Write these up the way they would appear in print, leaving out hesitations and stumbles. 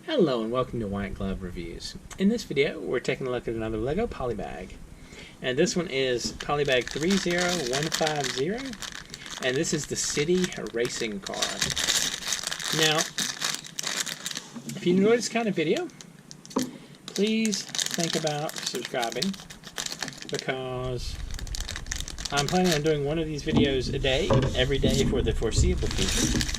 Hello and welcome to White Glove Reviews. In this video, we're taking a look at another LEGO Polybag. And this one is Polybag 30150, and this is the City Racing Car. Now, if you enjoyed this kind of video, please think about subscribing, because I'm planning on doing one of these videos a day, every day for the foreseeable future.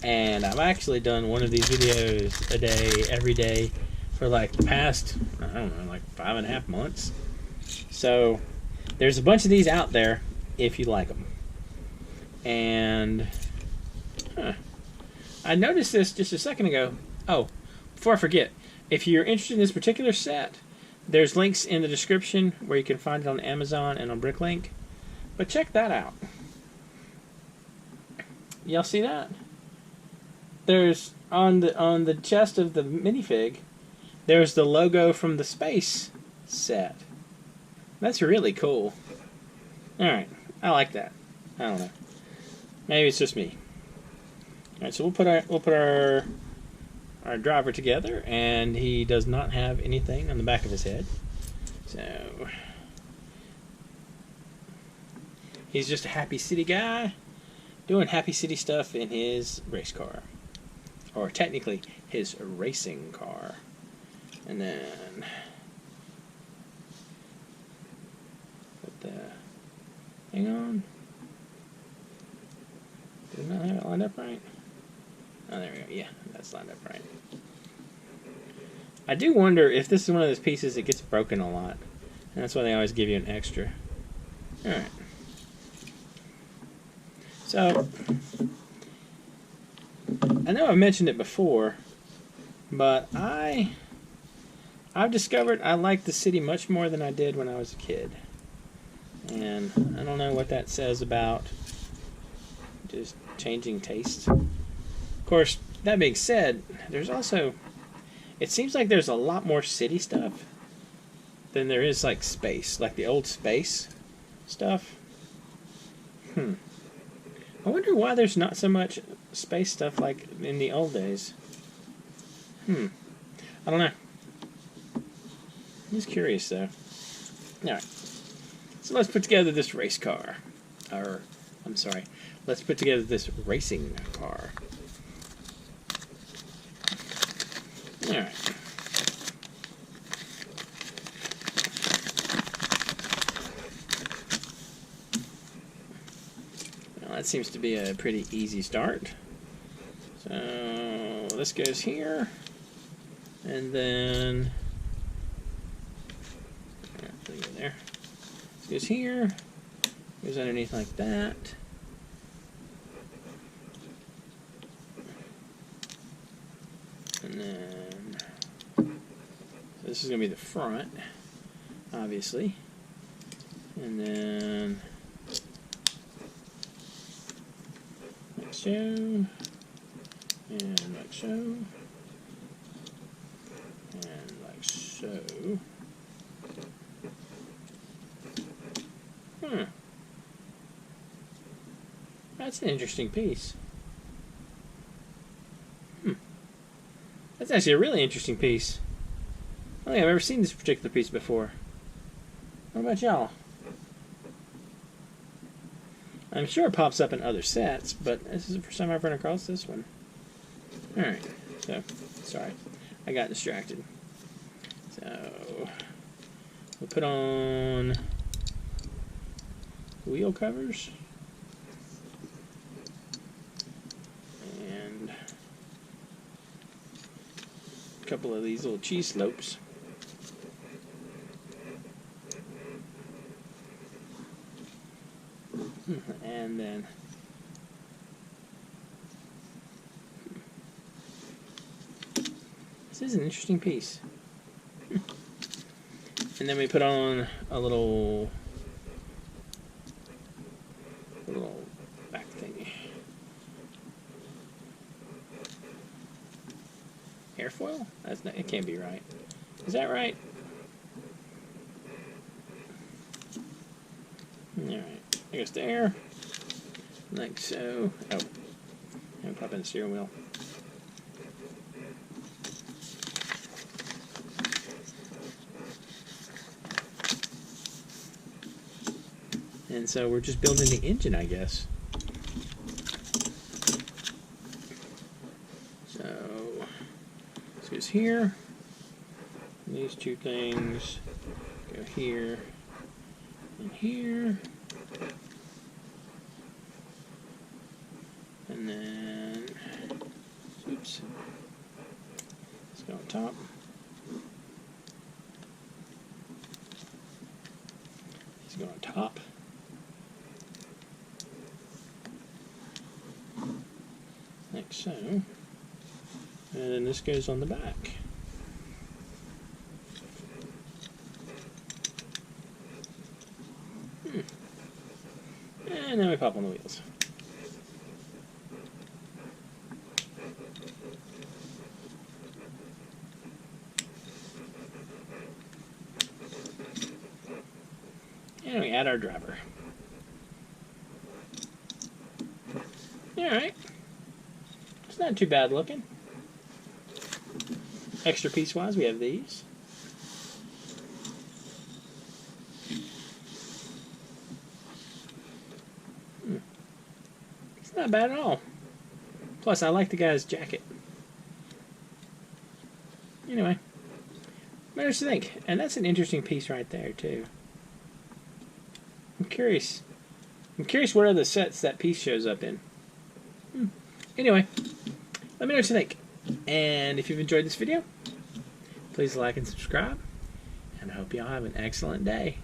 And I've actually done one of these videos a day, every day, for like the past, I don't know, like 5.5 months. So, there's a bunch of these out there, if you like them. And, I noticed this just a second ago. Oh, before I forget, if you're interested in this particular set, there's links in the description where you can find it on Amazon and on Bricklink. But check that out. Y'all see that? There's on the chest of the minifig, there's the logo from the space set. That's really cool. All right, I like that. I don't know. Maybe it's just me. All right, so we'll put our driver together, and he does not have anything on the back of his head, so he's just a happy city guy doing happy city stuff in his race car. Or technically, his racing car. And then put the thing on. Did not have it lined up right? Oh, there we go. Yeah, that's lined up right. I do wonder if this is one of those pieces that gets broken a lot. And that's why they always give you an extra. Alright. So, I know I've mentioned it before, but I've discovered I like the city much more than I did when I was a kid. And I don't know what that says about just changing tastes. Of course, that being said, there's also, it seems like there's a lot more city stuff than there is like space, like the old space stuff. I wonder why there's not so much space stuff like in the old days. I don't know. I'm just curious though. Alright. So let's put together this race car. Or, I'm sorry. Let's put together this racing car. Alright. That seems to be a pretty easy start. So this goes here, and then put it there. This goes here, goes underneath like that. And then so this is going to be the front, obviously. And then like so, and like so, and like so. That's an interesting piece. That's actually a really interesting piece. I don't think I've ever seen this particular piece before. What about y'all? I'm sure it pops up in other sets, but this is the first time I've run across this one. Alright, so, sorry, I got distracted. So, we'll put on wheel covers. And a couple of these little cheese slopes. And then this is an interesting piece. And then we put on a little back thingy. Airfoil? That's not, it can't be right. Is that right? Alright. There's the air. Like so. Oh. And pop in the steering wheel. And so we're just building the engine, I guess. So this goes here. And these two things go here and here. And then, oops, let's go on top. Let's go on top. Like so. And then this goes on the back. And then we pop on the wheels. And we add our driver. Alright. It's not too bad looking. Extra piece wise, we have these. It's not bad at all. Plus, I like the guy's jacket. Anyway, what do you think? And that's an interesting piece right there, too. I'm curious. What other sets that piece shows up in. Anyway, let me know what you think. And if you've enjoyed this video, please like and subscribe. And I hope y'all have an excellent day.